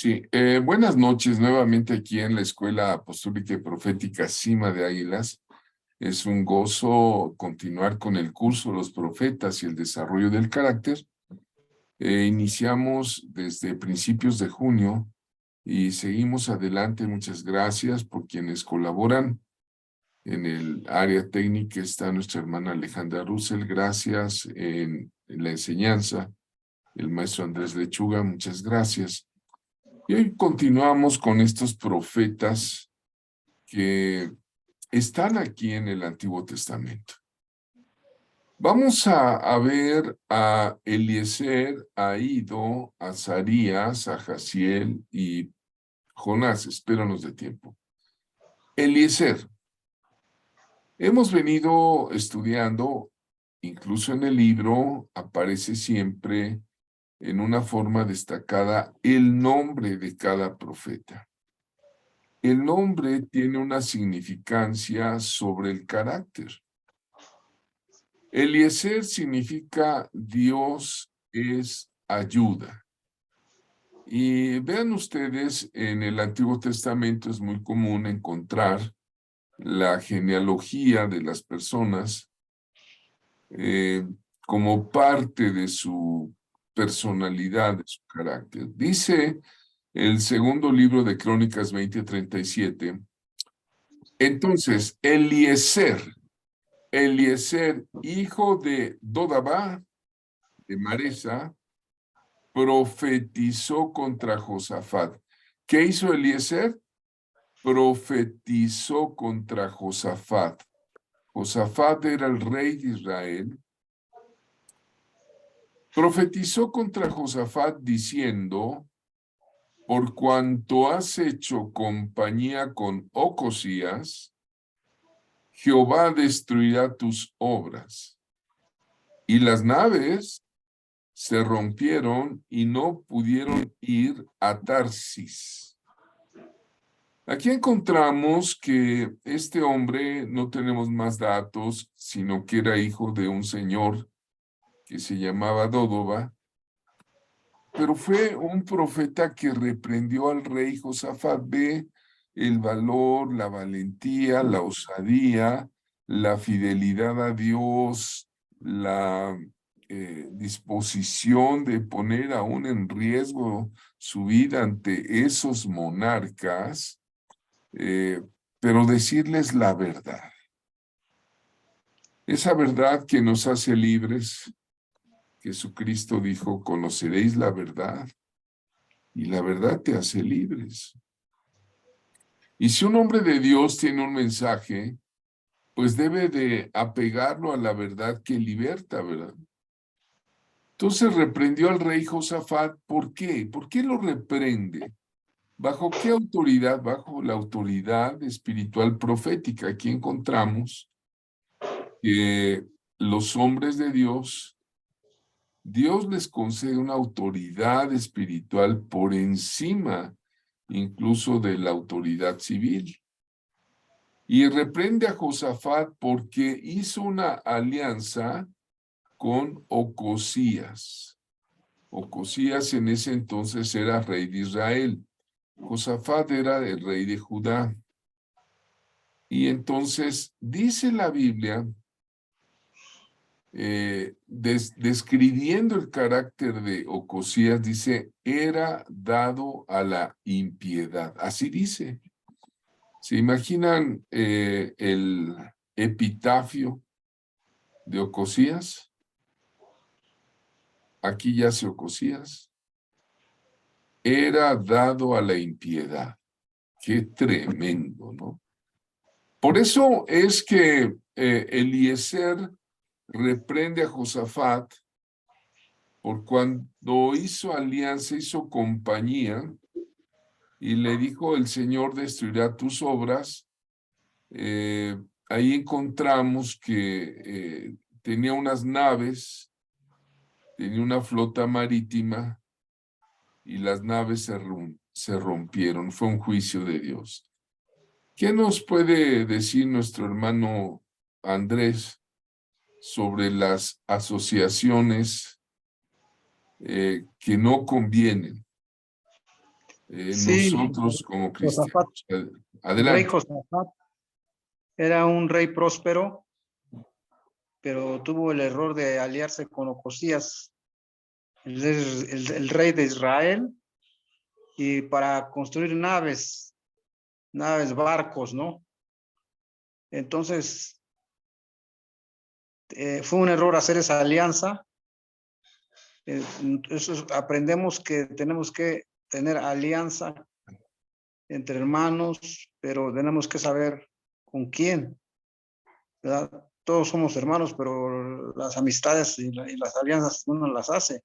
Sí, buenas noches nuevamente aquí en la Escuela Apostólica y Profética Cima de Águilas. Es un gozo continuar con el curso Los Profetas y el Desarrollo del Carácter. Iniciamos desde principios de junio y seguimos adelante. Muchas gracias por quienes colaboran. En el área técnica está nuestra hermana Alejandra Russell. Gracias en la enseñanza. El maestro Andrés Lechuga, muchas gracias. Y hoy continuamos con estos profetas que están aquí en el Antiguo Testamento. Vamos a ver a Eliezer, a Ido, a Azarías, a Jaziel y Jonás. Espéranos de tiempo. Eliezer. Hemos venido estudiando, incluso en el libro aparece siempre en una forma destacada el nombre de cada profeta. El nombre tiene una significancia sobre el carácter. Eliezer significa Dios es ayuda. Y vean ustedes, en el Antiguo Testamento es muy común encontrar la genealogía de las personas como parte de su personalidad, de su carácter. Dice el segundo libro de Crónicas 20:37, entonces Eliezer, hijo de Dodabá, de Maresa, profetizó contra Josafat. ¿Qué hizo Eliezer? Profetizó contra Josafat. Josafat era el rey de Israel. Profetizó contra Josafat diciendo, por cuanto has hecho compañía con Ocosías, Jehová destruirá tus obras. Y las naves se rompieron y no pudieron ir a Tarsis. Aquí encontramos que este hombre, no tenemos más datos, sino que era hijo de un señor que se llamaba Dódoba, pero fue un profeta que reprendió al rey Josafat. Ve el valor, la valentía, la osadía, la fidelidad a Dios, la disposición de poner aún en riesgo su vida ante esos monarcas, pero decirles la verdad. Esa verdad que nos hace libres. Jesucristo dijo, conoceréis la verdad y la verdad te hace libres. Y si un hombre de Dios tiene un mensaje, pues debe de apegarlo a la verdad que liberta, ¿verdad? Entonces reprendió al rey Josafat. ¿Por qué? ¿Por qué lo reprende? ¿Bajo qué autoridad? Bajo la autoridad espiritual profética. Aquí encontramos que los hombres de Dios les concede una autoridad espiritual por encima incluso de la autoridad civil. Y reprende a Josafat porque hizo una alianza con Ocosías. Ocosías en ese entonces era rey de Israel. Josafat era el rey de Judá. Y entonces dice la Biblia, describiendo el carácter de Ocosías, dice, era dado a la impiedad. Así dice. ¿Se imaginan el epitafio de Ocosías? Aquí yace Ocosías. Era dado a la impiedad. Qué tremendo, ¿no? Por eso es que Eliezer reprende a Josafat por cuando hizo alianza, hizo compañía, y le dijo, el Señor destruirá tus obras. Ahí encontramos que tenía unas naves, tenía una flota marítima, y las naves se rompieron. Fue un juicio de Dios. ¿Qué nos puede decir nuestro hermano Andrés sobre las asociaciones que no convienen? Sí, nosotros como Josafat, cristianos. el rey Adelante. Josafat era un rey próspero, pero tuvo el error de aliarse con Ocosías, el rey de Israel, y para construir naves, barcos, ¿no? Entonces, fue un error hacer esa alianza. Aprendemos que tenemos que tener alianza entre hermanos, pero tenemos que saber con quién, ¿verdad? Todos somos hermanos, pero las amistades y las alianzas uno las hace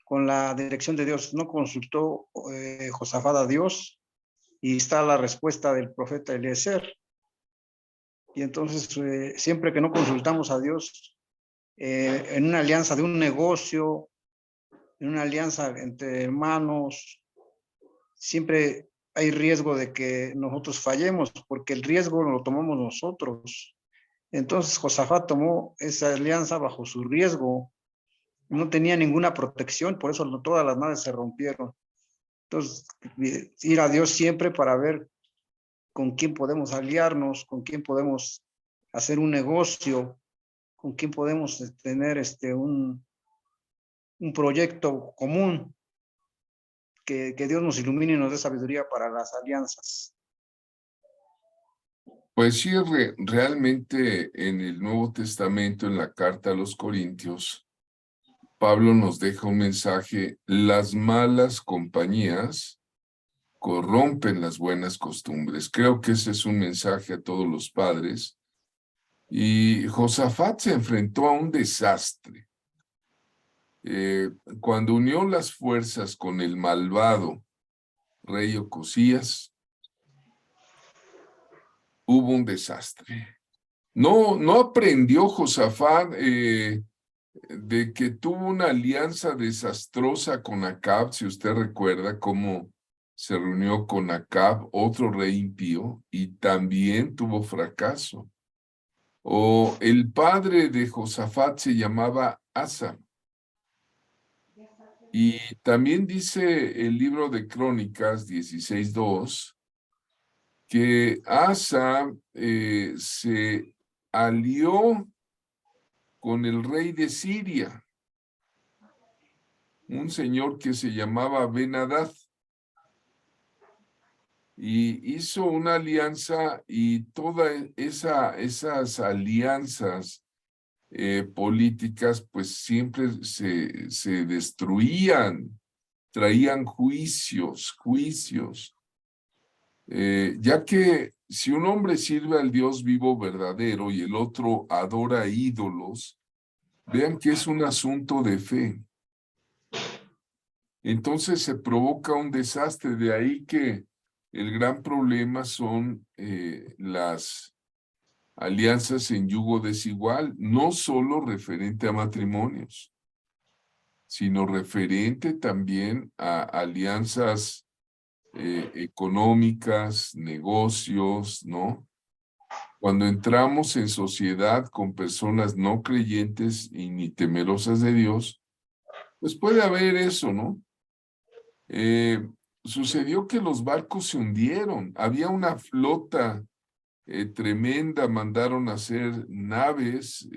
con la dirección de Dios. No consultó Josafat a Dios, y está la respuesta del profeta Eliezer. Y entonces, siempre que no consultamos a Dios, en una alianza de un negocio, en una alianza entre hermanos, siempre hay riesgo de que nosotros fallemos, porque el riesgo lo tomamos nosotros. Entonces Josafat tomó esa alianza bajo su riesgo, no tenía ninguna protección, por eso todas las naves se rompieron. Entonces, ir a Dios siempre para ver con quién podemos aliarnos, con quién podemos hacer un negocio, con quién podemos tener un proyecto común, que Dios nos ilumine y nos dé sabiduría para las alianzas. Pues sí, realmente en el Nuevo Testamento, en la carta a los Corintios, Pablo nos deja un mensaje: las malas compañías corrompen las buenas costumbres. Creo que ese es un mensaje a todos los padres. Y Josafat se enfrentó a un desastre. Cuando unió las fuerzas con el malvado rey Ocosías, hubo un desastre. No aprendió Josafat de que tuvo una alianza desastrosa con Acab. Si usted recuerda cómo se reunió con Acab, otro rey impío, y también tuvo fracaso. O el padre de Josafat se llamaba Asa. Y también dice el libro de Crónicas 16:2 que Asa se alió con el rey de Siria, un señor que se llamaba Ben-Hadad, y hizo una alianza, y todas esas alianzas políticas pues siempre se destruían, traían juicios, ya que si un hombre sirve al Dios vivo verdadero y el otro adora ídolos, vean que es un asunto de fe. Entonces se provoca un desastre. De ahí que el gran problema son las alianzas en yugo desigual, no solo referente a matrimonios, sino referente también a alianzas económicas, negocios, ¿no? Cuando entramos en sociedad con personas no creyentes y ni temerosas de Dios, pues puede haber eso, ¿no? Sucedió que los barcos se hundieron, había una flota tremenda, mandaron a hacer naves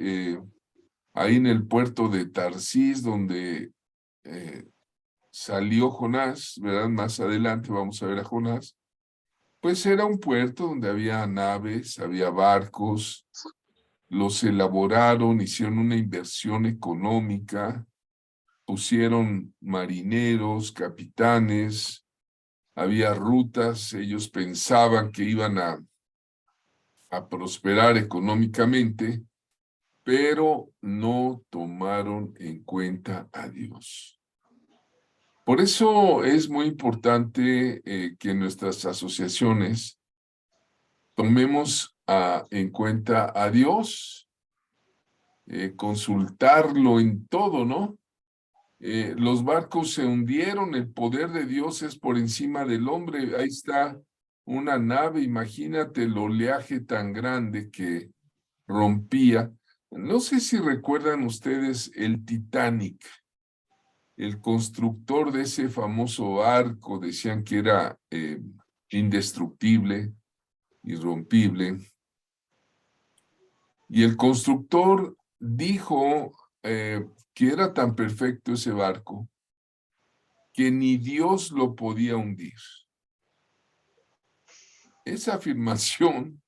ahí en el puerto de Tarsis, donde salió Jonás, ¿verdad? Más adelante vamos a ver a Jonás. Pues era un puerto donde había naves, había barcos, los elaboraron, hicieron una inversión económica, pusieron marineros, capitanes, había rutas, ellos pensaban que iban a prosperar económicamente, pero no tomaron en cuenta a Dios. Por eso es muy importante que nuestras asociaciones tomemos en cuenta a Dios, consultarlo en todo, ¿no? Los barcos se hundieron, el poder de Dios es por encima del hombre. Ahí está una nave, imagínate el oleaje tan grande que rompía. No sé si recuerdan ustedes el Titanic. el constructor de ese famoso barco, decían que era indestructible, irrompible, y el constructor dijo que era tan perfecto ese barco que ni Dios lo podía hundir. Esa afirmación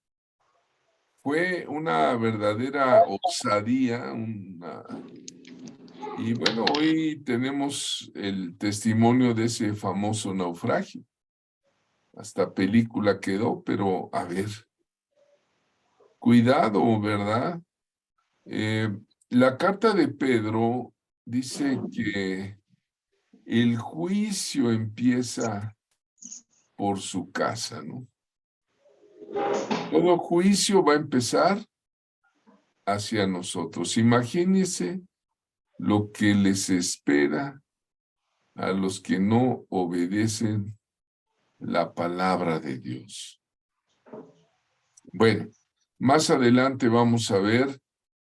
fue una verdadera osadía, y bueno, hoy tenemos el testimonio de ese famoso naufragio. Hasta película quedó, pero a ver, cuidado, ¿verdad? La carta de Pedro dice que el juicio empieza por su casa, ¿no? Todo juicio va a empezar hacia nosotros. Imagínense lo que les espera a los que no obedecen la palabra de Dios. Bueno, más adelante vamos a ver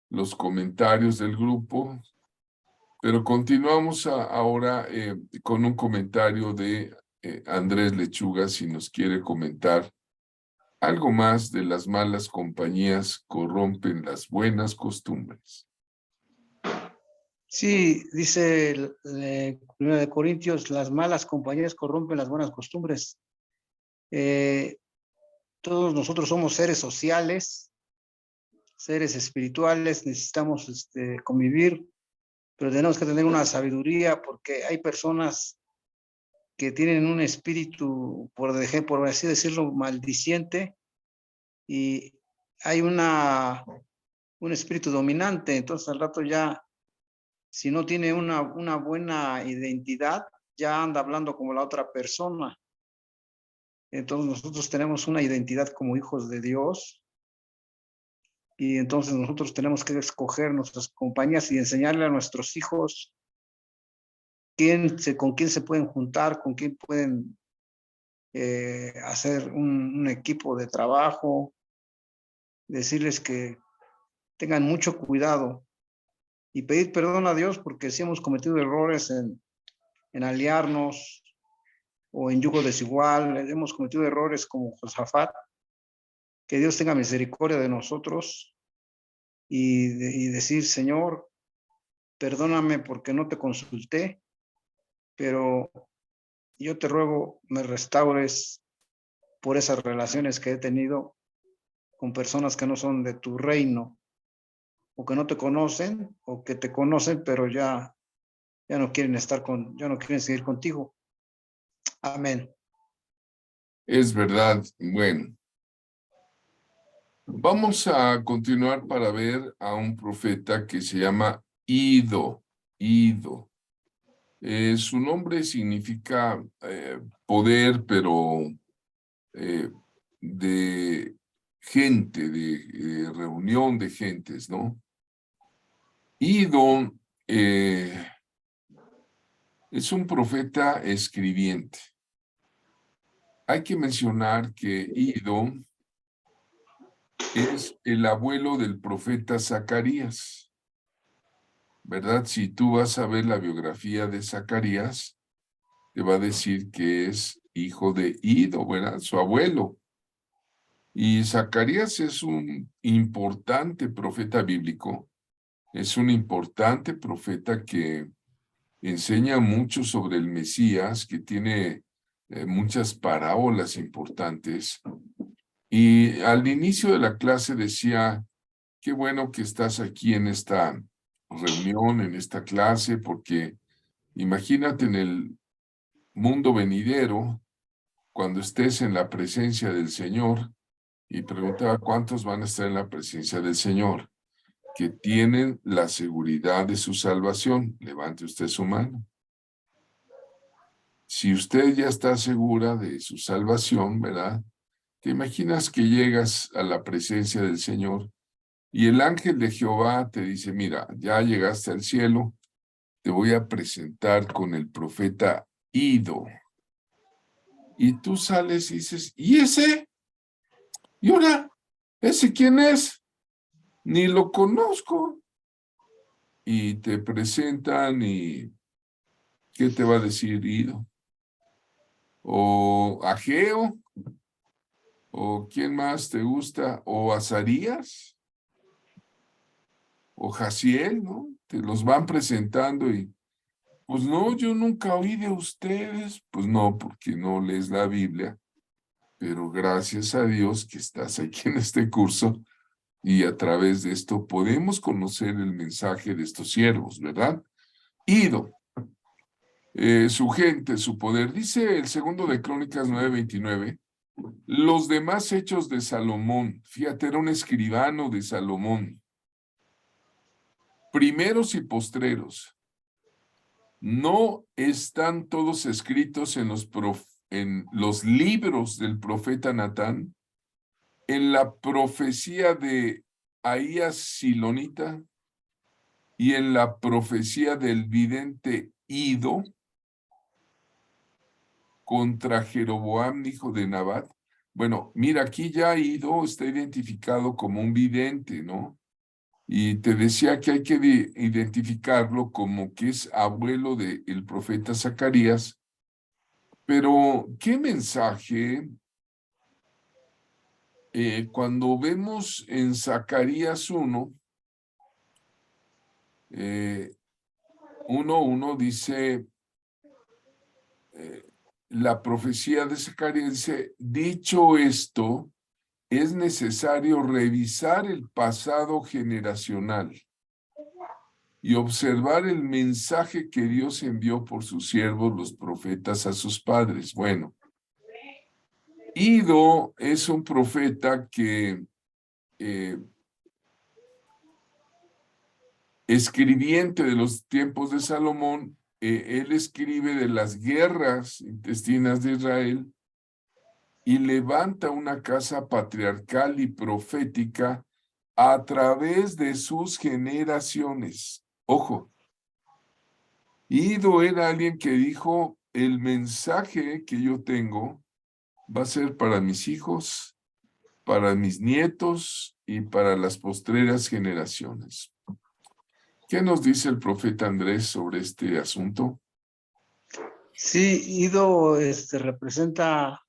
los comentarios del grupo, pero continuamos ahora con un comentario de Andrés Lechuga, si nos quiere comentar algo más de las malas compañías corrompen las buenas costumbres. Sí, dice el 1 de Corintios, las malas compañías corrompen las buenas costumbres. Todos nosotros somos seres sociales, seres espirituales, necesitamos convivir, pero tenemos que tener una sabiduría porque hay personas que tienen un espíritu, por así decirlo, maldiciente, y hay un espíritu dominante. Entonces al rato ya, si no tiene una buena identidad, ya anda hablando como la otra persona. Entonces nosotros tenemos una identidad como hijos de Dios, y entonces nosotros tenemos que escoger nuestras compañías y enseñarle a nuestros hijos con quién se pueden juntar, con quién pueden hacer un equipo de trabajo, decirles que tengan mucho cuidado y pedir perdón a Dios porque sí hemos cometido errores en aliarnos o en yugo desigual, hemos cometido errores como Josafat. Que Dios tenga misericordia de nosotros y decir, Señor, perdóname porque no te consulté, pero yo te ruego me restaures por esas relaciones que he tenido con personas que no son de tu reino, o que no te conocen, o que te conocen, pero ya no quieren ya no quieren seguir contigo. Amén. Es verdad. Bueno, vamos a continuar para ver a un profeta que se llama Ido. Ido. Su nombre significa poder, pero de gente, de reunión de gentes, ¿no? Ido es un profeta escribiente. Hay que mencionar que Ido es el abuelo del profeta Zacarías, ¿verdad? Si tú vas a ver la biografía de Zacarías, te va a decir que es hijo de Ido, ¿verdad? Su abuelo. Y Zacarías es un importante profeta bíblico, es un importante profeta que enseña mucho sobre el Mesías, que tiene muchas parábolas importantes. Y al inicio de la clase decía, qué bueno que estás aquí en esta reunión, en esta clase, porque imagínate en el mundo venidero, cuando estés en la presencia del Señor, y preguntaba cuántos van a estar en la presencia del Señor, que tienen la seguridad de su salvación. Levante usted su mano. Si usted ya está segura de su salvación, ¿verdad? ¿Te imaginas que llegas a la presencia del Señor y el ángel de Jehová te dice, mira, ya llegaste al cielo, te voy a presentar con el profeta Ido? Y tú sales y dices, ¿y ese? ¿Y ahora? ¿Ese quién es? Ni lo conozco. Y te presentan y ¿Qué te va a decir Ido? ¿O Ageo? ¿O quién más te gusta? ¿O Azarías? ¿O Jaciel, no? Te los van presentando y, pues no, yo nunca oí de ustedes. Pues no, porque no lees la Biblia. Pero gracias a Dios que estás aquí en este curso y a través de esto podemos conocer el mensaje de estos siervos, ¿verdad? Ido, su gente, su poder. Dice el segundo de Crónicas 9:29, los demás hechos de Salomón, fíjate, era un escribano de Salomón, primeros y postreros, ¿no están todos escritos en los libros del profeta Natán, en la profecía de Ahías Silonita y en la profecía del vidente Ido contra Jeroboam, hijo de Nabat? Bueno, mira, aquí ya Ido está identificado como un vidente, ¿no? Y te decía que hay que identificarlo como que es abuelo del profeta Zacarías. Pero, ¿qué mensaje? Cuando vemos en Zacarías 1:1 dice, la profecía de Zacarías dice, dicho esto, es necesario revisar el pasado generacional y observar el mensaje que Dios envió por sus siervos, los profetas, a sus padres. Bueno, Ido es un profeta que escribiente de los tiempos de Salomón, él escribe de las guerras intestinas de Israel y levanta una casa patriarcal y profética a través de sus generaciones. Ojo, Ido era alguien que dijo, el mensaje que yo tengo va a ser para mis hijos, para mis nietos y para las postreras generaciones. ¿Qué nos dice el profeta Andrés sobre este asunto? Sí, Ido representa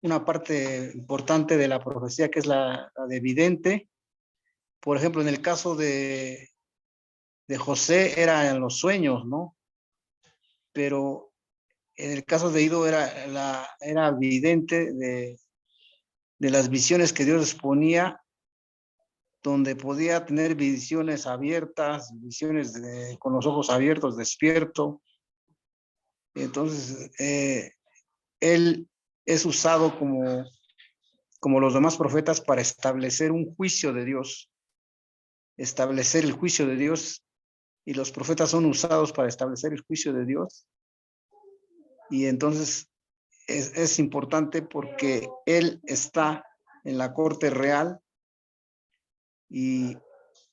una parte importante de la profecía que es la de vidente. Por ejemplo, en el caso de José era en los sueños, ¿no? Pero en el caso de Ido era vidente de las visiones que Dios les ponía, donde podía tener visiones abiertas, visiones con los ojos abiertos, despierto. Entonces, él es usado como los demás profetas para establecer un juicio de Dios, establecer el juicio de Dios, y los profetas son usados para establecer el juicio de Dios. Y entonces es importante porque él está en la corte real y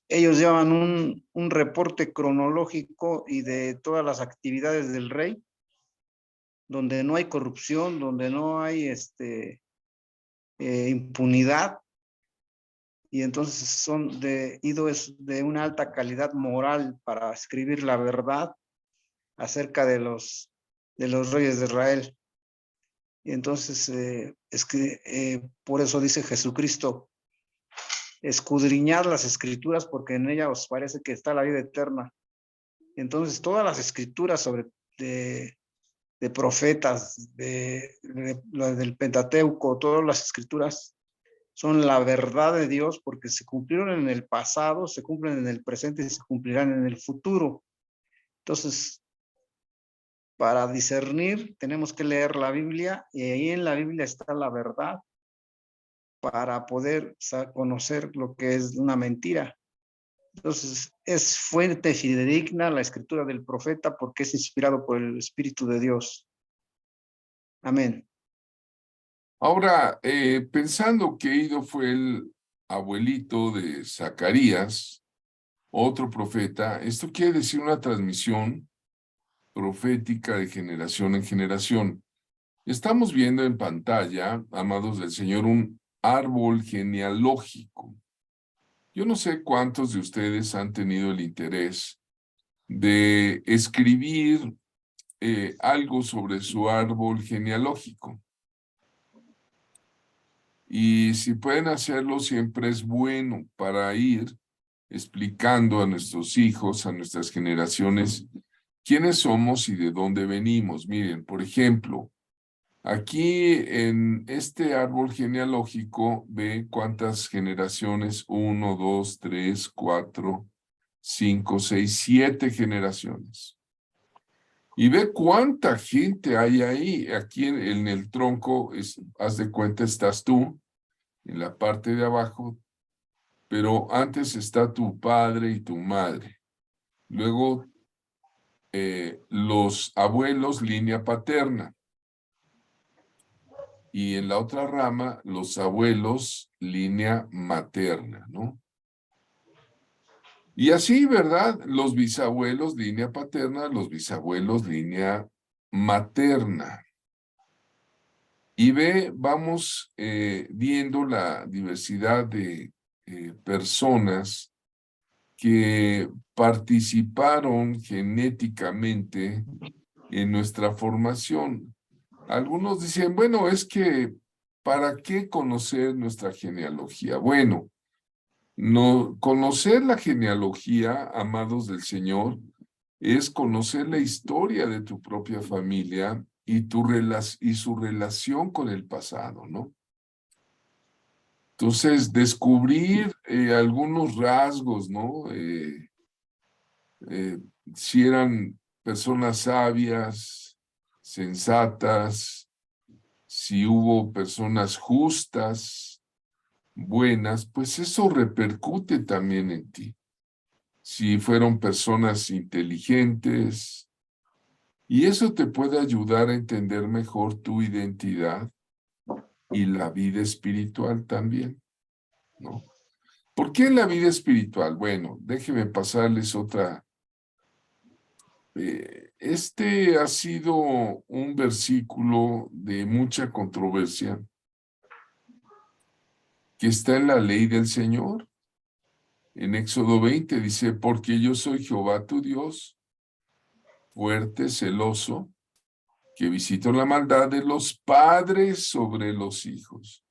ellos llevan un reporte cronológico y de todas las actividades del rey, donde no hay corrupción, donde no hay impunidad, y entonces Ido es de una alta calidad moral para escribir la verdad acerca de los reyes de Israel. Y entonces por eso dice Jesucristo, escudriñad las escrituras porque en ellas os parece que está la vida eterna. Entonces todas las escrituras de profetas, del Pentateuco, todas las escrituras son la verdad de Dios porque se cumplieron en el pasado, se cumplen en el presente y se cumplirán en el futuro. Entonces, para discernir tenemos que leer la Biblia y ahí en la Biblia está la verdad para poder conocer lo que es una mentira. Entonces, es fuente fidedigna la escritura del profeta porque es inspirado por el Espíritu de Dios. Amén. Ahora, pensando que Ido fue el abuelito de Zacarías, otro profeta, esto quiere decir una transmisión profética de generación en generación. Estamos viendo en pantalla, amados del Señor, un árbol genealógico. Yo no sé cuántos de ustedes han tenido el interés de escribir algo sobre su árbol genealógico. Y si pueden hacerlo, siempre es bueno para ir explicando a nuestros hijos, a nuestras generaciones, quiénes somos y de dónde venimos. Miren, por ejemplo, aquí en este árbol genealógico, ve cuántas generaciones, 1, 2, 3, 4, 5, 6, 7 generaciones. Y ve cuánta gente hay ahí. Aquí en el tronco, haz de cuenta, estás tú, en la parte de abajo, pero antes está tu padre y tu madre. Luego, los abuelos, línea paterna. Y en la otra rama, los abuelos, línea materna, ¿no? Y así, ¿verdad? Los bisabuelos, línea paterna, los bisabuelos, línea materna. Y vamos viendo la diversidad de personas que participaron genéticamente en nuestra formación. Algunos dicen, bueno, es que, ¿para qué conocer nuestra genealogía? Bueno, no, conocer la genealogía, amados del Señor, es conocer la historia de tu propia familia y, y su relación con el pasado, ¿no? Entonces, descubrir algunos rasgos, ¿no? Si eran personas sabias, sensatas, si hubo personas justas, buenas, pues eso repercute también en ti. Si fueron personas inteligentes, y eso te puede ayudar a entender mejor tu identidad y la vida espiritual también, ¿no? ¿Por qué la vida espiritual? Bueno, déjenme pasarles otra. Este ha sido un versículo de mucha controversia que está en la ley del Señor. En Éxodo 20 dice, porque yo soy Jehová tu Dios, fuerte, celoso, que visito la maldad de los padres sobre los hijos,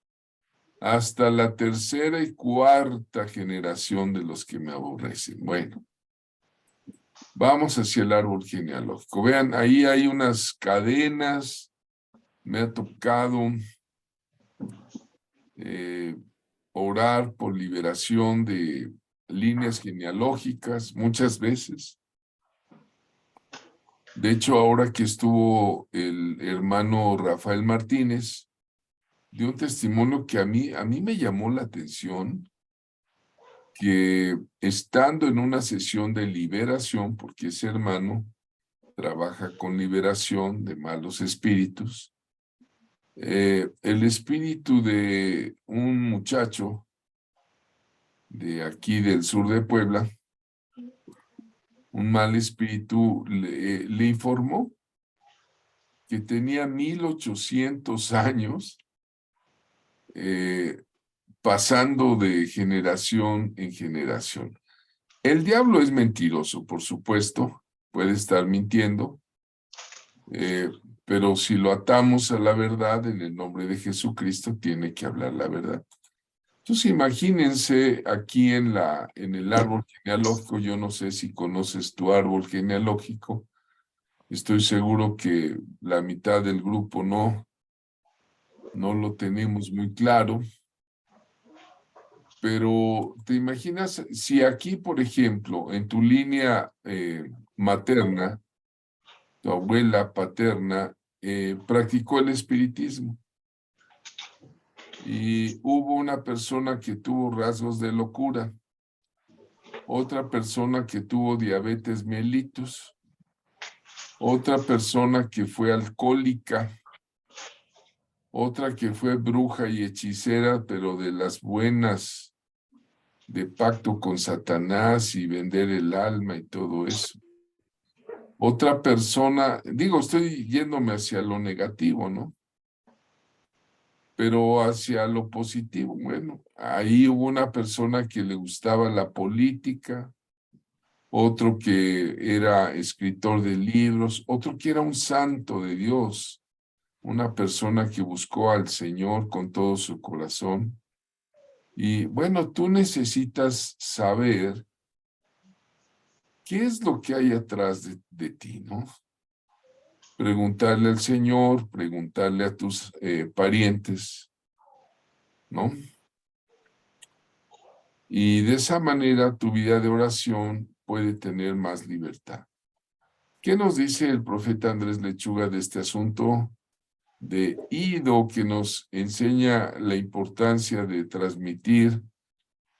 hasta la tercera y cuarta generación de los que me aborrecen. Bueno, vamos hacia el árbol genealógico. Vean, ahí hay unas cadenas. Me ha tocado orar por liberación de líneas genealógicas muchas veces. De hecho, ahora que estuvo el hermano Rafael Martínez, dio un testimonio que a mí me llamó la atención, que estando en una sesión de liberación, porque ese hermano trabaja con liberación de malos espíritus, el espíritu de un muchacho de aquí del sur de Puebla, un mal espíritu, le informó que tenía 1800 años pasando de generación en generación. El diablo es mentiroso, por supuesto, puede estar mintiendo, pero si lo atamos a la verdad, en el nombre de Jesucristo, tiene que hablar la verdad. Entonces imagínense aquí en el árbol genealógico, yo no sé si conoces tu árbol genealógico, estoy seguro que la mitad del grupo no lo tenemos muy claro, pero te imaginas si aquí, por ejemplo, en tu línea materna, tu abuela paterna practicó el espiritismo y hubo una persona que tuvo rasgos de locura, otra persona que tuvo diabetes mellitus, otra persona que fue alcohólica, otra que fue bruja y hechicera, pero de las buenas, de pacto con Satanás y vender el alma y todo eso. Otra persona, digo, estoy yéndome hacia lo negativo, ¿no? Pero hacia lo positivo, bueno, ahí hubo una persona que le gustaba la política, otro que era escritor de libros, otro que era un santo de Dios, una persona que buscó al Señor con todo su corazón. Y bueno, tú necesitas saber qué es lo que hay atrás de ti, ¿no? Preguntarle al Señor, preguntarle a tus parientes, ¿no? Y de esa manera tu vida de oración puede tener más libertad. ¿Qué nos dice el profeta Andrés Lechuga de este asunto de Ido, que nos enseña la importancia de transmitir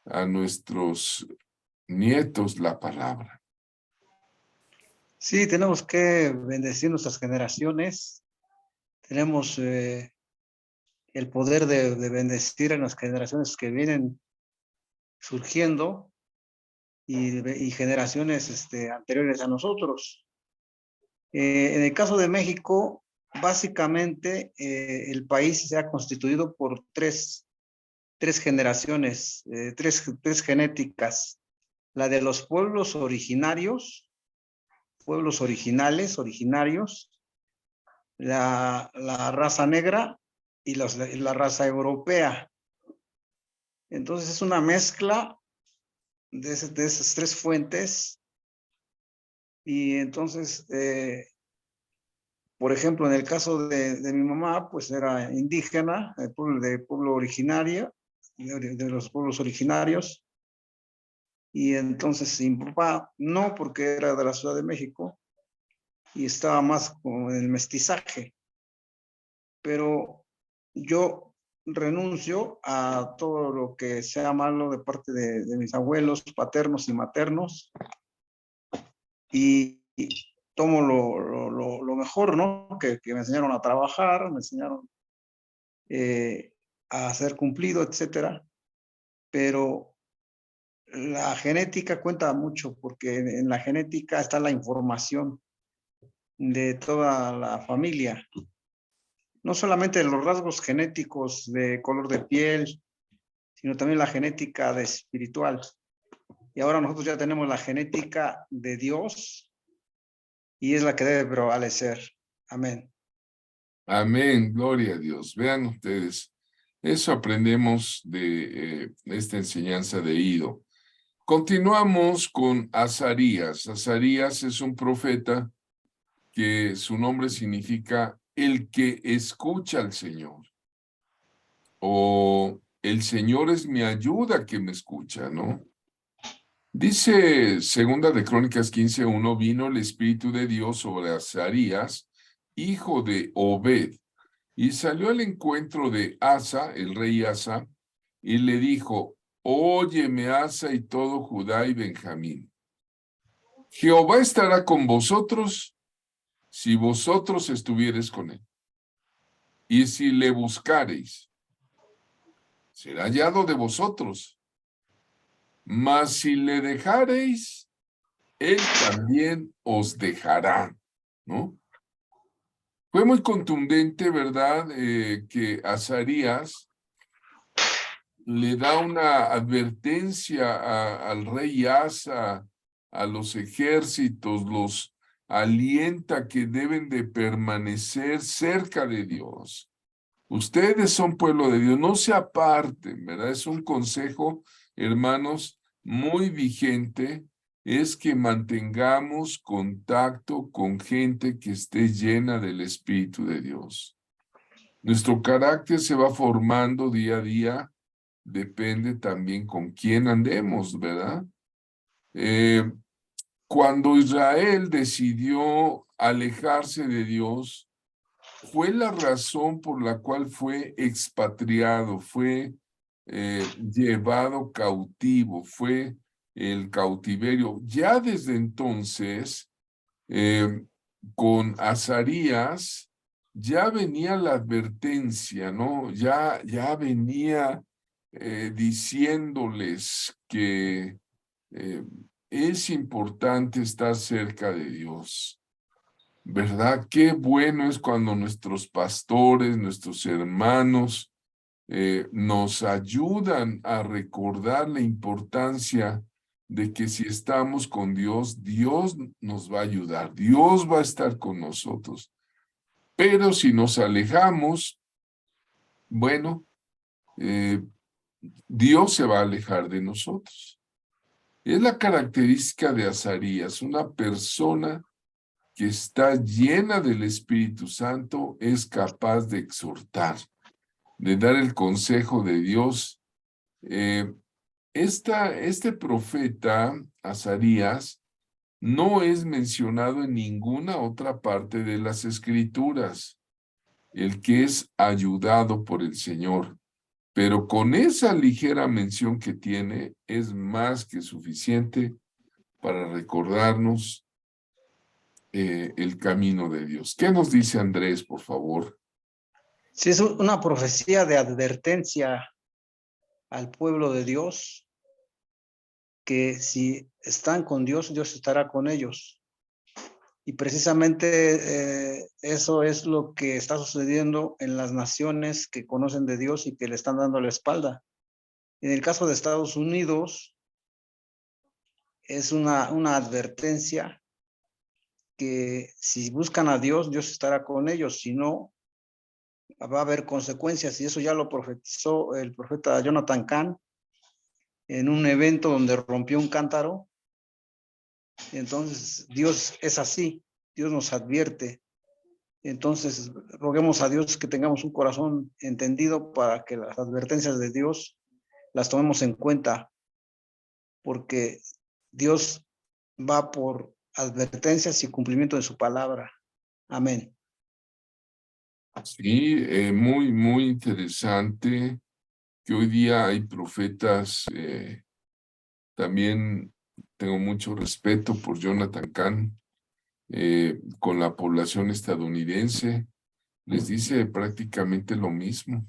a nuestros nietos la palabra? Sí, tenemos que bendecir nuestras generaciones. Tenemos el poder de bendecir a las generaciones que vienen surgiendo y generaciones anteriores a nosotros. En el caso de México, básicamente el país se ha constituido por tres generaciones, tres genéticas. La de los pueblos originarios, pueblos originarios, la raza negra y la raza europea. Entonces es una mezcla de esas tres fuentes. Y entonces, por ejemplo, en el caso de mi mamá, pues era indígena, de pueblo originario, de los pueblos originarios. Y entonces mi papá no, porque era de la Ciudad de México y estaba más con el mestizaje. Pero yo renuncio a todo lo que sea malo de parte de mis abuelos paternos y maternos y tomo lo mejor, ¿no? Que me enseñaron a trabajar, me enseñaron a ser cumplido, etcétera. Pero la genética cuenta mucho porque en la genética está la información de toda la familia. No solamente los rasgos genéticos de color de piel, sino también la genética de espiritual. Y ahora nosotros ya tenemos la genética de Dios y es la que debe prevalecer. Amén. Amén, gloria a Dios. Vean ustedes, eso aprendemos de esta enseñanza de Ido. Continuamos con Azarías. Azarías es un profeta que su nombre significa el que escucha al Señor. O el Señor es mi ayuda que me escucha, ¿no? Dice Segunda de Crónicas 15:1, vino el Espíritu de Dios sobre Azarías, hijo de Obed, y salió al encuentro de Asa, el rey Asa, y le dijo, óyeme Asa y todo Judá y Benjamín. Jehová estará con vosotros si vosotros estuviereis con él. Y si le buscareis, será hallado de vosotros. Mas si le dejareis, él también os dejará, ¿no? Fue muy contundente, ¿verdad? Que Azarías le da una advertencia al rey Asa, a los ejércitos, los alienta que deben de permanecer cerca de Dios. Ustedes son pueblo de Dios, no se aparten, ¿verdad? Es un consejo, hermanos, muy vigente, es que mantengamos contacto con gente que esté llena del Espíritu de Dios. Nuestro carácter se va formando día a día, depende también con quién andemos, ¿verdad? Cuando Israel decidió alejarse de Dios, fue la razón por la cual fue expatriado, fue llevado cautivo, fue el cautiverio. Ya desde entonces, con Azarías, ya venía la advertencia, ¿no? Ya venía diciéndoles que es importante estar cerca de Dios. ¿Verdad? Qué bueno es cuando nuestros pastores, nuestros hermanos, nos ayudan a recordar la importancia de que si estamos con Dios, Dios nos va a ayudar, Dios va a estar con nosotros. Pero si nos alejamos, bueno, Dios se va a alejar de nosotros. Es la característica de Azarías, una persona que está llena del Espíritu Santo, es capaz de exhortar, de dar el consejo de Dios. Este profeta, Azarías, no es mencionado en ninguna otra parte de las Escrituras, el que es ayudado por el Señor. Pero con esa ligera mención que tiene, es más que suficiente para recordarnos el camino de Dios. ¿Qué nos dice Andrés, por favor? Sí, es una profecía de advertencia al pueblo de Dios, que si están con Dios, Dios estará con ellos. Y precisamente eso es lo que está sucediendo en las naciones que conocen de Dios y que le están dando la espalda. En el caso de Estados Unidos, es una advertencia que si buscan a Dios, Dios estará con ellos. Si no, va a haber consecuencias. Y eso ya lo profetizó el profeta Jonathan Cahn en un evento donde rompió un cántaro. Entonces, Dios es así, Dios nos advierte. Entonces, roguemos a Dios que tengamos un corazón entendido para que las advertencias de Dios las tomemos en cuenta, porque Dios va por advertencias y cumplimiento de su palabra. Amén. Sí, muy interesante que hoy día hay profetas. También tengo mucho respeto por Jonathan Cahn, con la población estadounidense. Les dice prácticamente lo mismo.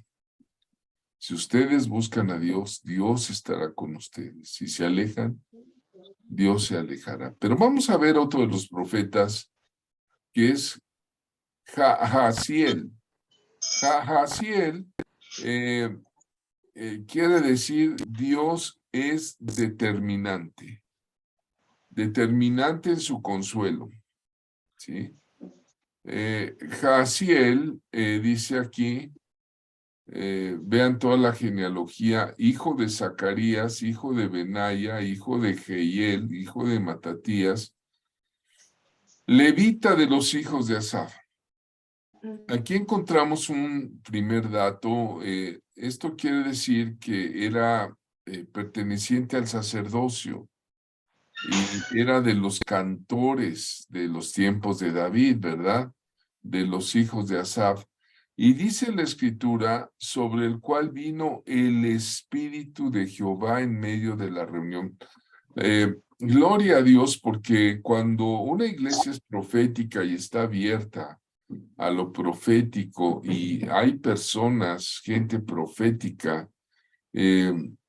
Si ustedes buscan a Dios, Dios estará con ustedes. Si se alejan, Dios se alejará. Pero vamos a ver otro de los profetas, que es Jahaziel. Jahaziel quiere decir Dios es determinante, determinante en su consuelo, ¿sí? Jahaziel dice aquí, vean toda la genealogía: hijo de Zacarías, hijo de Benaya, hijo de Jehiel, hijo de Matatías, levita de los hijos de Asaf. Aquí encontramos un primer dato. Esto quiere decir que era perteneciente al sacerdocio y era de los cantores de los tiempos de David, ¿verdad? De los hijos de Asaf. Y dice la Escritura, sobre el cual vino el Espíritu de Jehová en medio de la reunión. Gloria a Dios, porque cuando una iglesia es profética y está abierta a lo profético y hay personas, gente profética,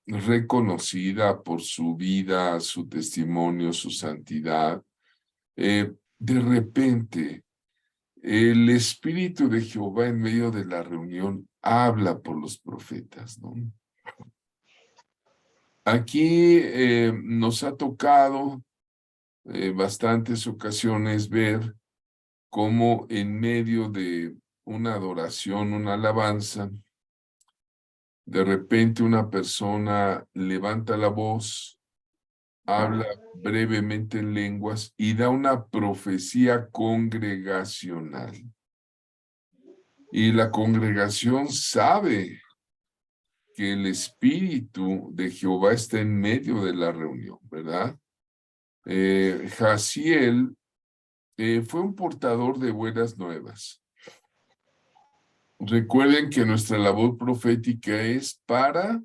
reconocida por su vida, su testimonio, su santidad, de repente el Espíritu de Jehová en medio de la reunión habla por los profetas, ¿no? Aquí nos ha tocado bastantes ocasiones ver cómo en medio de una adoración, una alabanza, de repente una persona levanta la voz, habla brevemente en lenguas y da una profecía congregacional. Y la congregación sabe que el Espíritu de Jehová está en medio de la reunión, ¿verdad? Jaziel fue un portador de buenas nuevas. Recuerden que nuestra labor profética es para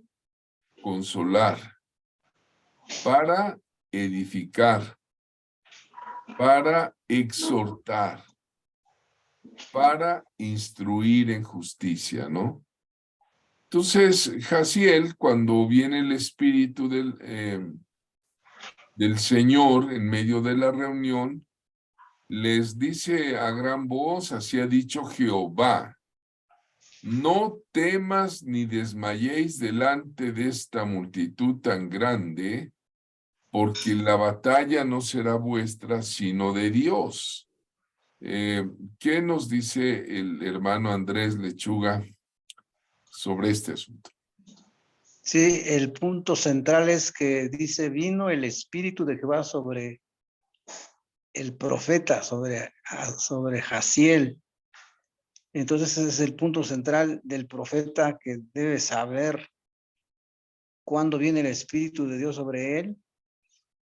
consolar, para edificar, para exhortar, para instruir en justicia, ¿no? Entonces, Jaziel, cuando viene el Espíritu del Señor en medio de la reunión, les dice a gran voz: así ha dicho Jehová, no temas ni desmayéis delante de esta multitud tan grande, porque la batalla no será vuestra, sino de Dios. ¿Qué nos dice el hermano Andrés Lechuga sobre este asunto? Sí, el punto central es que dice, vino el Espíritu de Jehová sobre el profeta, sobre Jaciel. Entonces ese es el punto central del profeta, que debe saber cuándo viene el Espíritu de Dios sobre él,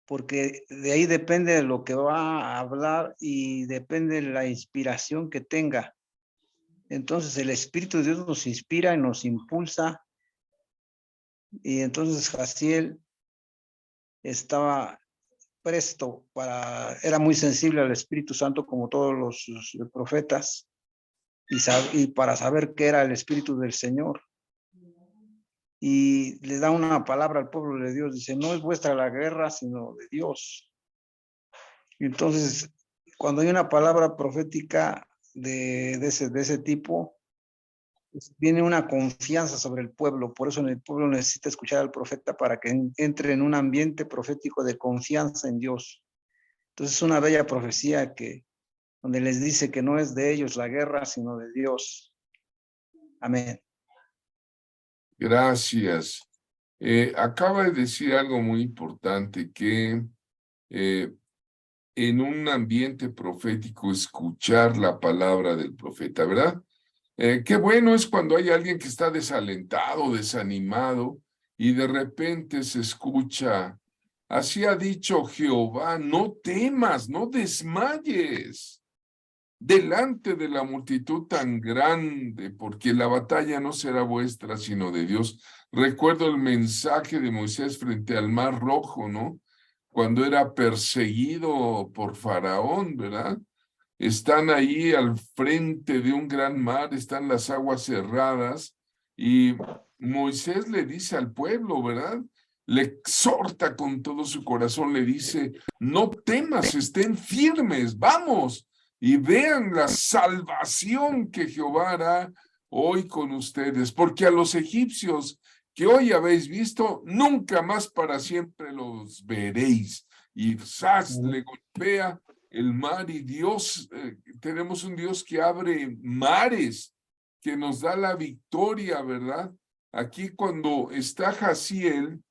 porque de ahí depende de lo que va a hablar y depende de la inspiración que tenga. Entonces el Espíritu de Dios nos inspira y nos impulsa, y entonces Jaciel estaba presto era muy sensible al Espíritu Santo como todos los profetas, y para saber qué era el Espíritu del Señor. Y le da una palabra al pueblo de Dios, dice, no es vuestra la guerra, sino de Dios. Entonces, cuando hay una palabra profética de ese tipo, pues viene una confianza sobre el pueblo. Por eso el pueblo necesita escuchar al profeta para que entre en un ambiente profético de confianza en Dios. Entonces es una bella profecía donde les dice que no es de ellos la guerra, sino de Dios. Amén. Gracias. Acaba de decir algo muy importante, que en un ambiente profético escuchar la palabra del profeta, ¿verdad? Qué bueno es cuando hay alguien que está desalentado, desanimado, y de repente se escucha, así ha dicho Jehová, no temas, no desmayes delante de la multitud tan grande, porque la batalla no será vuestra, sino de Dios. Recuerdo el mensaje de Moisés frente al Mar Rojo, ¿no? Cuando era perseguido por Faraón, ¿verdad? Están ahí al frente de un gran mar, están las aguas cerradas, y Moisés le dice al pueblo, ¿verdad? Le exhorta con todo su corazón, le dice, no temas, estén firmes, vamos, y vean la salvación que Jehová hará hoy con ustedes, porque a los egipcios que hoy habéis visto, nunca más para siempre los veréis. Y ¡zas! Le golpea el mar, y Dios, tenemos un Dios que abre mares, que nos da la victoria, ¿verdad? Aquí cuando está Jaciel,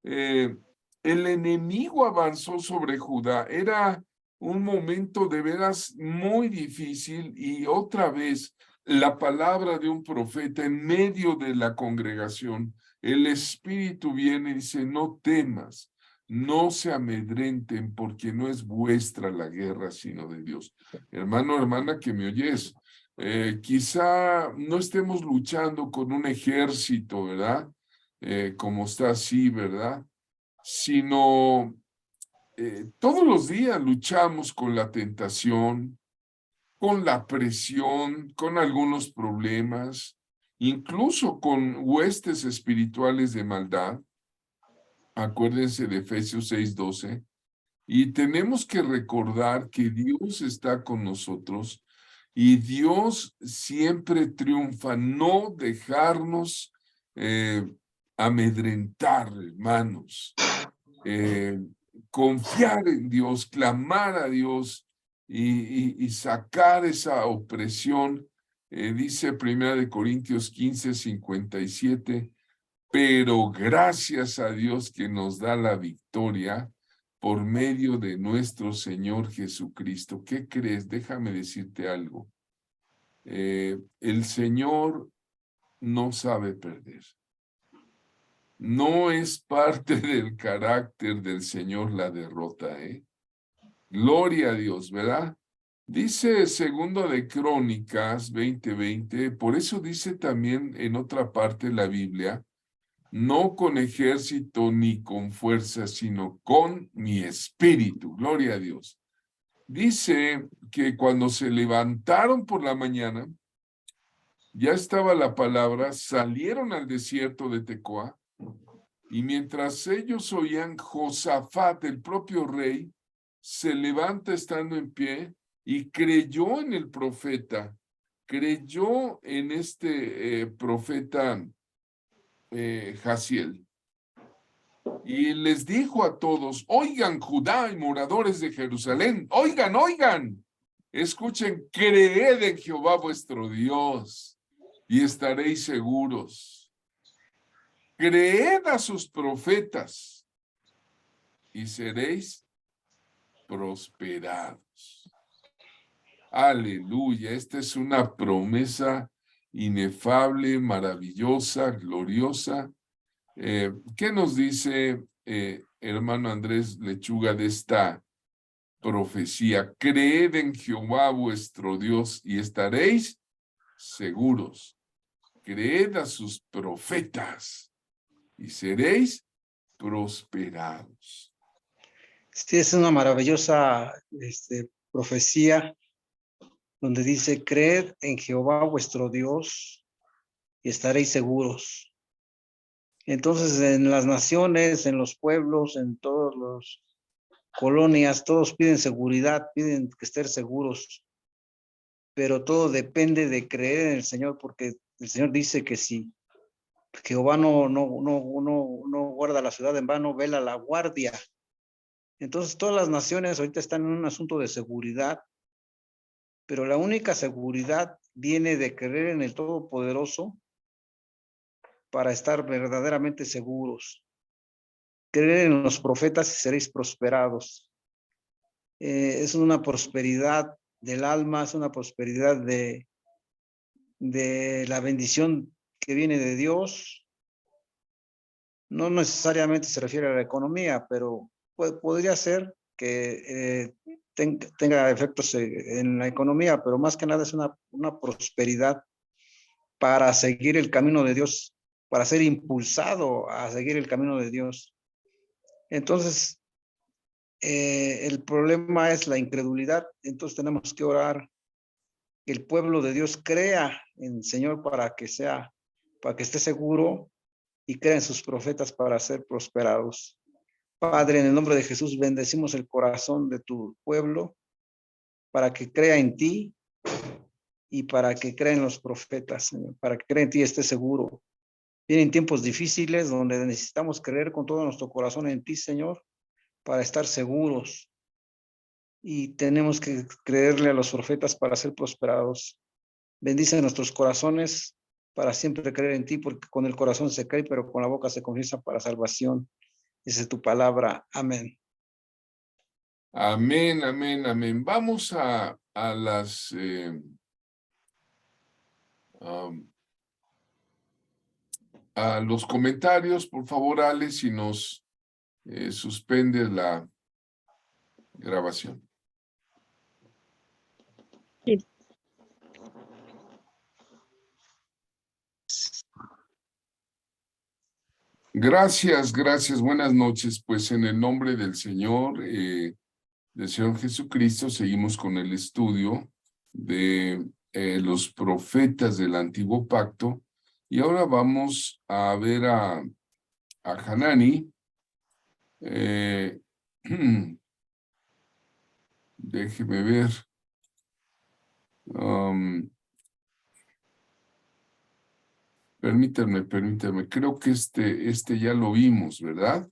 el enemigo avanzó sobre Judá. Era un momento de veras muy difícil, y otra vez la palabra de un profeta en medio de la congregación. El Espíritu viene y dice, no temas, no se amedrenten, porque no es vuestra la guerra, sino de Dios. Hermano, hermana que me oyes, quizá no estemos luchando con un ejército, ¿verdad? Como está así, ¿verdad? Sino todos los días luchamos con la tentación, con la presión, con algunos problemas, incluso con huestes espirituales de maldad. Acuérdense de Efesios 6:12. Y tenemos que recordar que Dios está con nosotros, y Dios siempre triunfa. No dejarnos amedrentar, hermanos. Confiar en Dios, clamar a Dios, y sacar esa opresión. Dice 1 Corintios 15:57, pero gracias a Dios que nos da la victoria por medio de nuestro Señor Jesucristo. ¿Qué crees? Déjame decirte algo. El Señor no sabe perder. No es parte del carácter del Señor la derrota, ¿eh? Gloria a Dios, ¿verdad? Dice segundo de Crónicas 20:20, por eso dice también en otra parte la Biblia, no con ejército ni con fuerza, sino con mi espíritu. Gloria a Dios. Dice que cuando se levantaron por la mañana, ya estaba la palabra, salieron al desierto de Tecoa, y mientras ellos oían, Josafat, el propio rey, se levanta estando en pie y creyó en el profeta, creyó en este profeta Jaciel. Y les dijo a todos, oigan Judá y moradores de Jerusalén, oigan, oigan, escuchen, creed en Jehová vuestro Dios y estaréis seguros. Creed a sus profetas y seréis prosperados. Aleluya, esta es una promesa inefable, maravillosa, gloriosa. ¿Qué nos dice hermano Andrés Lechuga de esta profecía? Creed en Jehová vuestro Dios y estaréis seguros. Creed a sus profetas y seréis prosperados. Sí, es una maravillosa profecía donde dice, creed en Jehová vuestro Dios y estaréis seguros. Entonces, en las naciones, en los pueblos, en todas las colonias, todos piden seguridad, piden que estén seguros, pero todo depende de creer en el Señor, porque el Señor dice que si Jehová no guarda la ciudad en vano, vela la guardia. Entonces, todas las naciones ahorita están en un asunto de seguridad, pero la única seguridad viene de creer en el Todopoderoso para estar verdaderamente seguros. Creer en los profetas y seréis prosperados. Es una prosperidad del alma, es una prosperidad de la bendición que viene de Dios. No necesariamente se refiere a la economía, pero podría ser que tenga efectos en la economía, pero más que nada es una prosperidad para seguir el camino de Dios, para ser impulsado a seguir el camino de Dios. Entonces, el problema es la incredulidad, entonces tenemos que orar que el pueblo de Dios crea en el Señor para que esté seguro y crea en sus profetas para ser prosperados. Padre, en el nombre de Jesús, bendecimos el corazón de tu pueblo para que crea en ti y para que crea en los profetas, Señor, para que crea en ti y esté seguro. Vienen tiempos difíciles donde necesitamos creer con todo nuestro corazón en ti, Señor, para estar seguros. Y tenemos que creerle a los profetas para ser prosperados. Bendice nuestros corazones para siempre creer en ti, porque con el corazón se cree, pero con la boca se confiesa para salvación. Esa es tu palabra. Amén. Amén, amén, amén. Vamos a los comentarios, por favor, Ale, si nos suspendes la grabación. Sí. Gracias, gracias. Buenas noches. Pues en el nombre del Señor Jesucristo, seguimos con el estudio de los profetas del Antiguo Pacto. Y ahora vamos a ver a Hanani. Déjeme ver. Permítanme. Creo que este ya lo vimos, ¿verdad?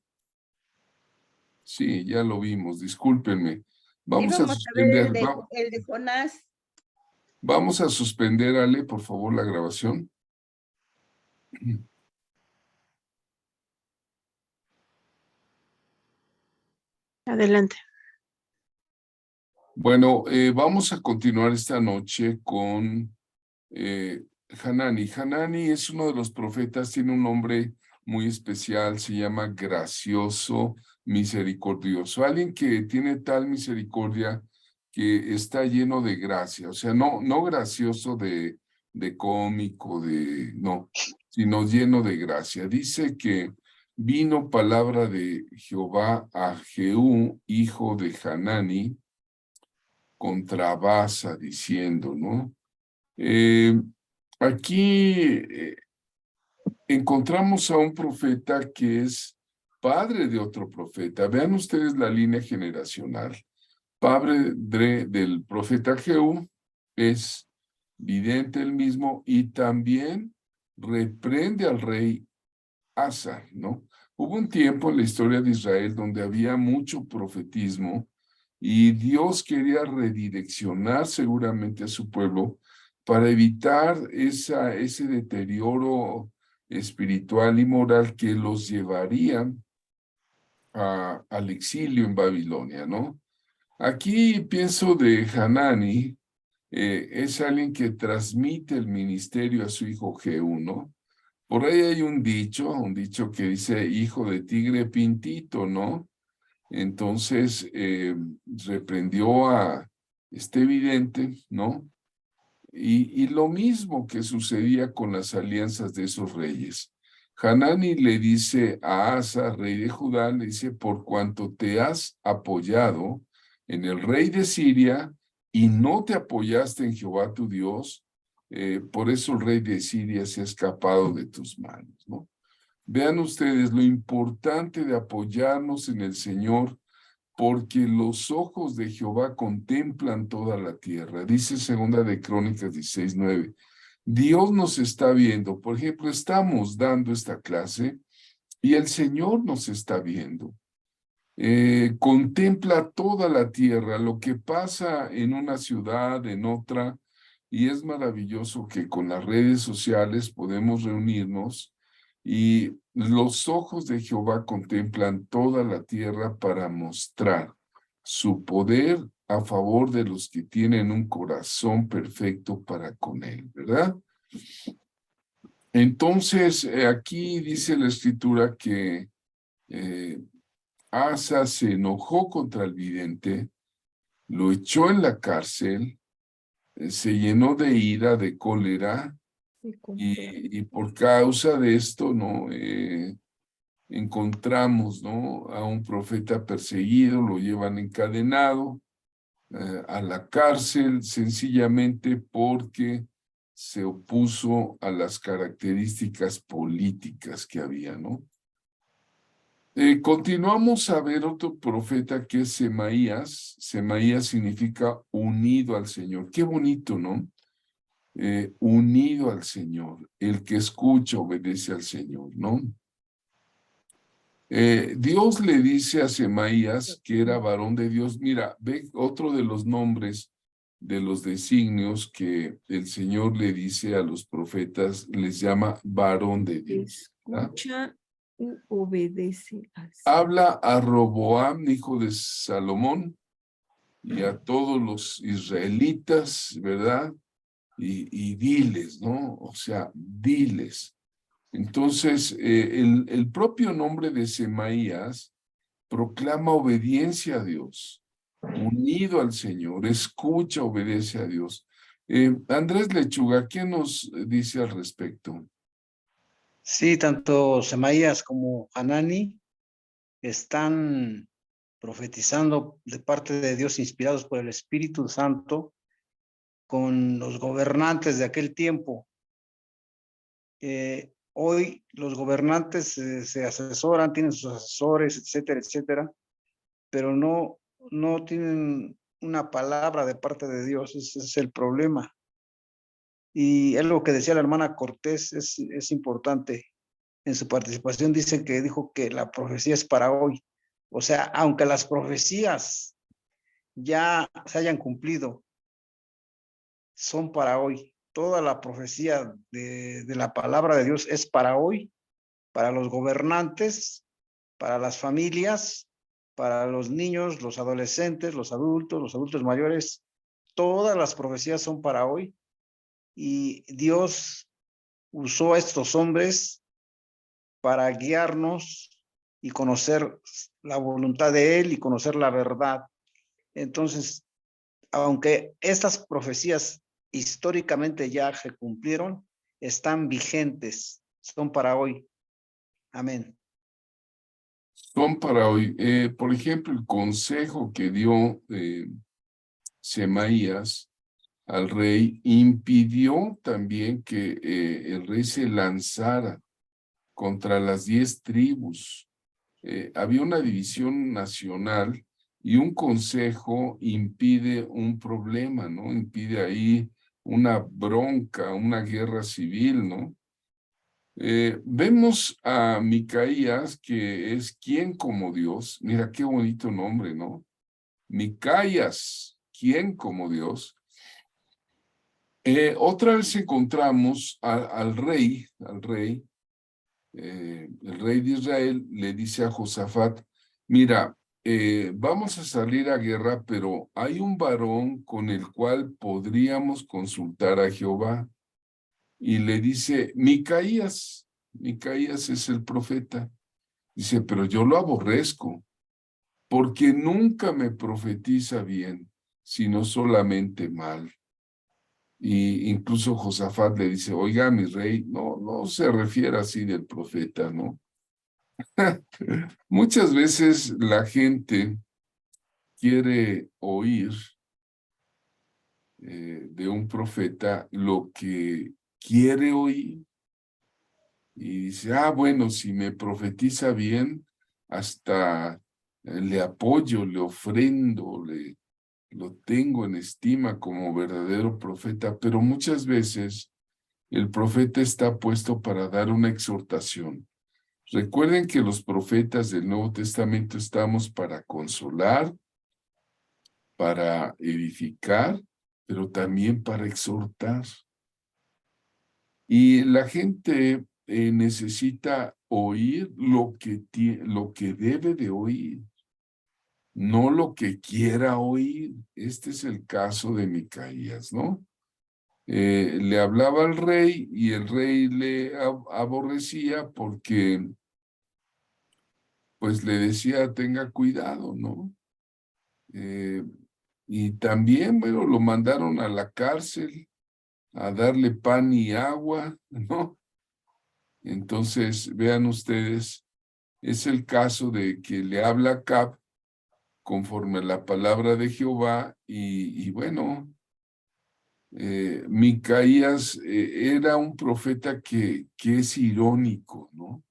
Sí, ya lo vimos. Discúlpenme. Vamos a suspender. El de Jonás. Vamos a suspender, Ale, por favor, la grabación. Adelante. Bueno, vamos a continuar esta noche con Hanani. Hanani es uno de los profetas, tiene un nombre muy especial, se llama gracioso, misericordioso. Alguien que tiene tal misericordia que está lleno de gracia, o sea, no gracioso de cómico, no, sino lleno de gracia. Dice que vino palabra de Jehová a Jehú, hijo de Hanani, contra Baasa, diciendo, ¿no? Aquí encontramos a un profeta que es padre de otro profeta. Vean ustedes la línea generacional. Padre del profeta Jehú es vidente el mismo y también reprende al rey Asa, ¿no? Hubo un tiempo en la historia de Israel donde había mucho profetismo y Dios quería redireccionar seguramente a su pueblo para evitar ese deterioro espiritual y moral que los llevaría al exilio en Babilonia, ¿no? Aquí pienso de Hanani, es alguien que transmite el ministerio a su hijo Jehú, ¿no? Por ahí hay un dicho que dice hijo de tigre pintito, ¿no? Entonces reprendió a este vidente, ¿no? Y lo mismo que sucedía con las alianzas de esos reyes. Hanani le dice a Asa, rey de Judá, le dice, por cuanto te has apoyado en el rey de Siria y no te apoyaste en Jehová tu Dios, por eso el rey de Siria se ha escapado de tus manos, ¿no? Vean ustedes lo importante de apoyarnos en el Señor, porque los ojos de Jehová contemplan toda la tierra. Dice segunda de Crónicas 16:9. Dios nos está viendo. Por ejemplo, estamos dando esta clase y el Señor nos está viendo. Contempla toda la tierra, lo que pasa en una ciudad, en otra, y es maravilloso que con las redes sociales podemos reunirnos y los ojos de Jehová contemplan toda la tierra para mostrar su poder a favor de los que tienen un corazón perfecto para con él, ¿verdad? Entonces, aquí dice la escritura que Asa se enojó contra el vidente, lo echó en la cárcel, se llenó de ira, de cólera, y por causa de esto, ¿no? Encontramos, ¿no? A un profeta perseguido, lo llevan encadenado a la cárcel, sencillamente porque se opuso a las características políticas que había, ¿no? Continuamos a ver otro profeta que es Semaías. Semaías significa unido al Señor. Qué bonito, ¿no? Unido al Señor. El que escucha obedece al Señor, ¿no? Dios le dice a Semaías que era varón de Dios. Mira, ve otro de los nombres de los designios que el Señor le dice a los profetas, les llama varón de Dios. Escucha y obedece al Señor. Habla a Roboam, hijo de Salomón, y a todos los israelitas, ¿verdad? Y diles, ¿no? O sea, diles. Entonces, el propio nombre de Semaías proclama obediencia a Dios, unido al Señor, escucha, obedece a Dios. Andrés Lechuga, ¿qué nos dice al respecto? Sí, tanto Semaías como Hanani están profetizando de parte de Dios, inspirados por el Espíritu Santo, con los gobernantes de aquel tiempo. Hoy los gobernantes se asesoran, tienen sus asesores, etcétera, etcétera, pero no tienen una palabra de parte de Dios. Ese es el problema. Y es lo que decía la hermana Cortés, es importante. En su participación dijo que la profecía es para hoy. O sea, aunque las profecías ya se hayan cumplido, son para hoy. Toda la profecía de la palabra de Dios es para hoy, para los gobernantes, para las familias, para los niños, los adolescentes, los adultos mayores. Todas las profecías son para hoy. Y Dios usó a estos hombres para guiarnos y conocer la voluntad de Él y conocer la verdad. Entonces, aunque estas profecías históricamente ya se cumplieron, están vigentes, son para hoy. Amén. Son para hoy. Por ejemplo, el consejo que dio Semaías al rey impidió también que el rey se lanzara contra las 10 tribus. Había una división nacional y un consejo impide un problema, ¿no? Impide ahí una bronca, una guerra civil, ¿no? Vemos a Micaías, que es quien como Dios. Mira qué bonito nombre, ¿no? Micaías, quien como Dios. Otra vez encontramos al rey, el rey de Israel le dice a Josafat, mira, vamos a salir a guerra, pero hay un varón con el cual podríamos consultar a Jehová. Y le dice, Micaías es el profeta. Dice, pero yo lo aborrezco, porque nunca me profetiza bien, sino solamente mal. Y incluso Josafat le dice, oiga, mi rey, no se refiere así del profeta, ¿no? Muchas veces la gente quiere oír de un profeta lo que quiere oír. Y dice, bueno, si me profetiza bien, hasta le apoyo, le ofrendo, lo tengo en estima como verdadero profeta, pero muchas veces el profeta está puesto para dar una exhortación. Recuerden que los profetas del Nuevo Testamento estamos para consolar, para edificar, pero también para exhortar. Y la gente necesita oír lo que debe de oír, no lo que quiera oír. Este es el caso de Micaías, ¿no? Le hablaba al rey y el rey le aborrecía porque pues le decía tenga cuidado, ¿no? Y también, bueno, lo mandaron a la cárcel a darle pan y agua, ¿no? Entonces, vean ustedes, es el caso de que le habla a Acab conforme a la palabra de Jehová y bueno, Micaías era un profeta que es irónico, ¿no?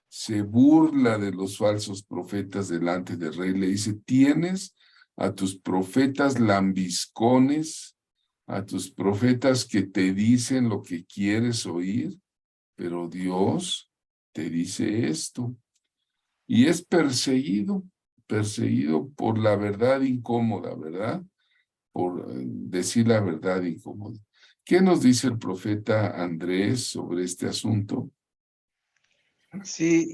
Se burla de los falsos profetas delante del rey, le dice, tienes a tus profetas lambiscones, a tus profetas que te dicen lo que quieres oír, pero Dios te dice esto. Y es perseguido por la verdad incómoda, ¿verdad? Por decir la verdad incómoda. ¿Qué nos dice el profeta Andrés sobre este asunto? Sí,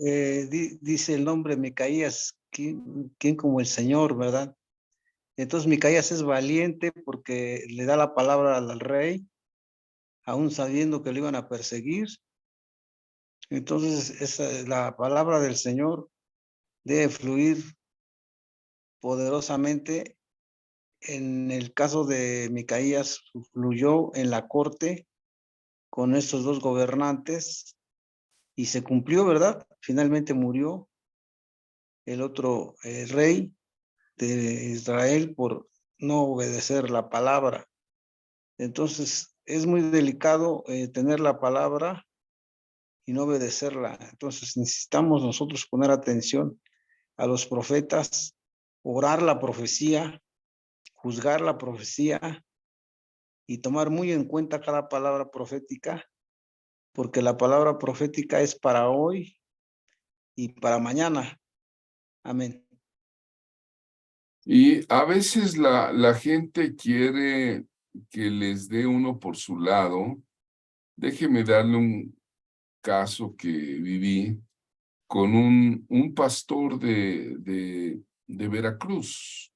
dice el nombre Micaías, ¿quién como el Señor, verdad? Entonces Micaías es valiente porque le da la palabra al rey, aún sabiendo que lo iban a perseguir. Entonces la palabra del Señor debe fluir poderosamente. En el caso de Micaías, fluyó en la corte con estos dos gobernantes y se cumplió, ¿verdad? Finalmente murió el otro rey de Israel por no obedecer la palabra. Entonces, es muy delicado tener la palabra y no obedecerla. Entonces, necesitamos nosotros poner atención a los profetas, orar la profecía, juzgar la profecía y tomar muy en cuenta cada palabra profética, porque la palabra profética es para hoy y para mañana. Amén. Y a veces la gente quiere que les dé uno por su lado. Déjeme darle un caso que viví con un pastor de Veracruz.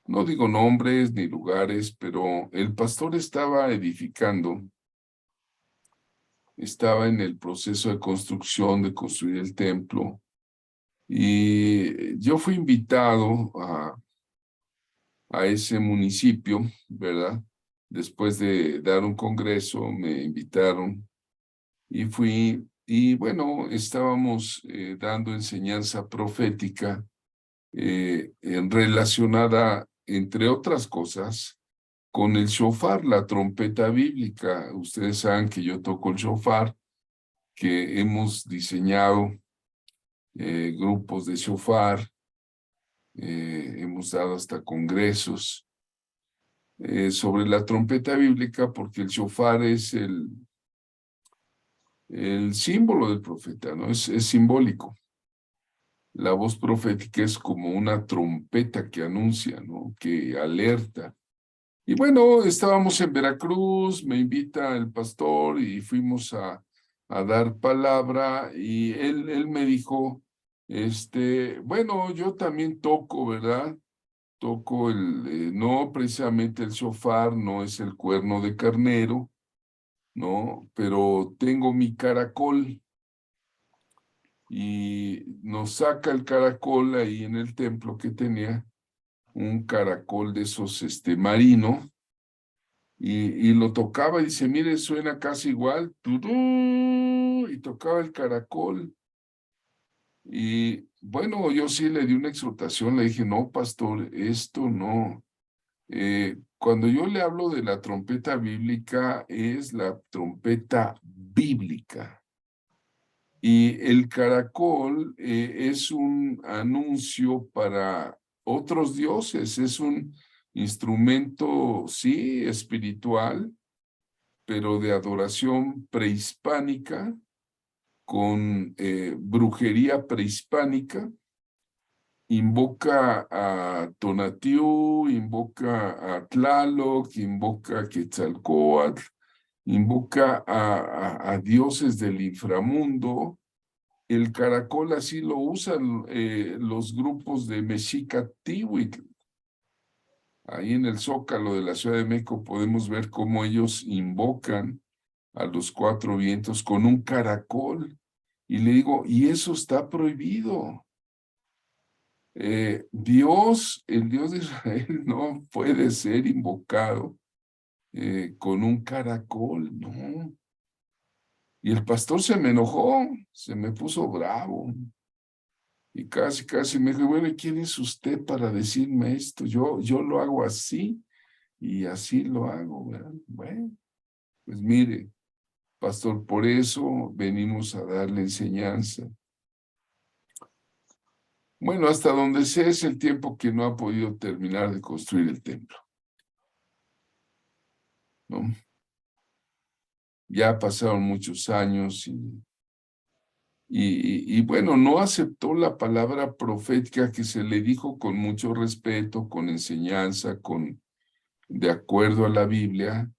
No digo nombres ni lugares, pero el pastor estaba edificando, estaba en el proceso de construcción, de construir el templo, y yo fui invitado a ese municipio, ¿verdad? Después de dar un congreso, me invitaron y fui, y bueno, estábamos dando enseñanza profética relacionada, entre otras cosas, con el shofar, la trompeta bíblica. Ustedes saben que yo toco el shofar, que hemos diseñado grupos de shofar, hemos dado hasta congresos sobre la trompeta bíblica, porque el shofar es el símbolo del profeta, ¿no? Es simbólico. La voz profética es como una trompeta que anuncia, ¿no? Que alerta. Y bueno, estábamos en Veracruz, me invita el pastor y fuimos a dar palabra y él me dijo, bueno, yo también toco, ¿verdad? Toco no precisamente el shofar, no es el cuerno de carnero, ¿no? Pero tengo mi caracol y nos saca el caracol ahí en el templo que tenía, un caracol de esos, marino, y lo tocaba y dice, mire, suena casi igual, turú, y tocaba el caracol. Y bueno, yo sí le di una exhortación, le dije, no, pastor, esto no. Cuando yo le hablo de la trompeta bíblica, es la trompeta bíblica. Y el caracol es un anuncio para otros dioses, es un instrumento, sí, espiritual, pero de adoración prehispánica, con brujería prehispánica. Invoca a Tonatiuh, invoca a Tlaloc, invoca a Quetzalcóatl, invoca a dioses del inframundo. El caracol así lo usan los grupos de Mexicatihuitl. Ahí en el Zócalo de la Ciudad de México podemos ver cómo ellos invocan a los cuatro vientos con un caracol. Y le digo, y eso está prohibido. Dios, el Dios de Israel, no puede ser invocado con un caracol, no. Y el pastor se me enojó, se me puso bravo. Y casi me dijo, bueno, ¿quién es usted para decirme esto? Yo lo hago así y así lo hago, ¿verdad? Bueno, pues mire, pastor, por eso venimos a darle enseñanza. Bueno, hasta donde sé es el tiempo que no ha podido terminar de construir el templo, ¿no? Ya pasaron muchos años y bueno, no aceptó la palabra profética que se le dijo con mucho respeto, con enseñanza, de acuerdo a la Biblia,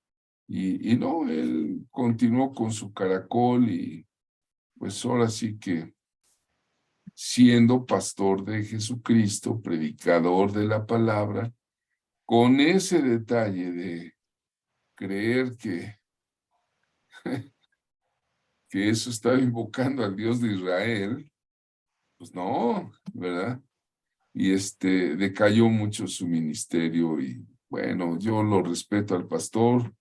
y no, él continuó con su caracol y pues ahora sí que siendo pastor de Jesucristo, predicador de la palabra, con ese detalle de creer que eso estaba invocando al Dios de Israel, pues no, ¿verdad? Y decayó mucho su ministerio y bueno, yo lo respeto al pastor,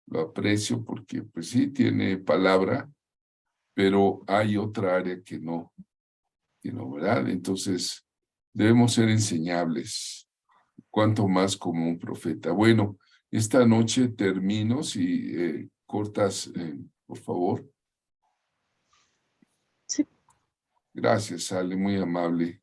lo aprecio porque pues sí tiene palabra, pero hay otra área que no, ¿verdad? Entonces debemos ser enseñables, cuanto más como un profeta. Bueno, esta noche termino, si cortas, por favor. Sí. Gracias, Ale, muy amable.